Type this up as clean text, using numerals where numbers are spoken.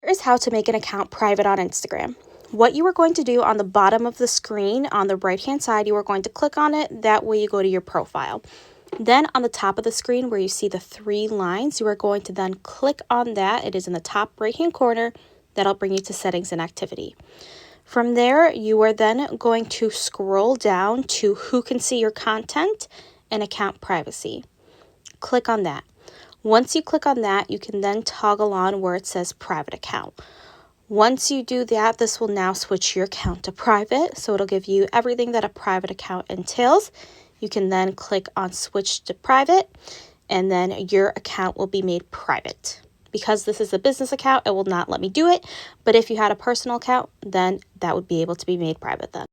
Here's how to make an account private on Instagram. What you are going to do on the bottom of the screen on the right hand side, you are going to click on it. That way you go to your profile. Then on the top of the screen where you see the 3 lines, you are going to then click on that. It is in the top right hand corner. That'll bring you to settings and activity. From there, you are then going to scroll down to who can see your content and account privacy. Click on that. Once you click on that, you can then toggle on where it says private account. Once you do that, this will now switch your account to private. So it'll give you everything that a private account entails. You can then click on switch to private, and then your account will be made private. Because this is a business account, it will not let me do it. But if you had a personal account, then that would be able to be made private then.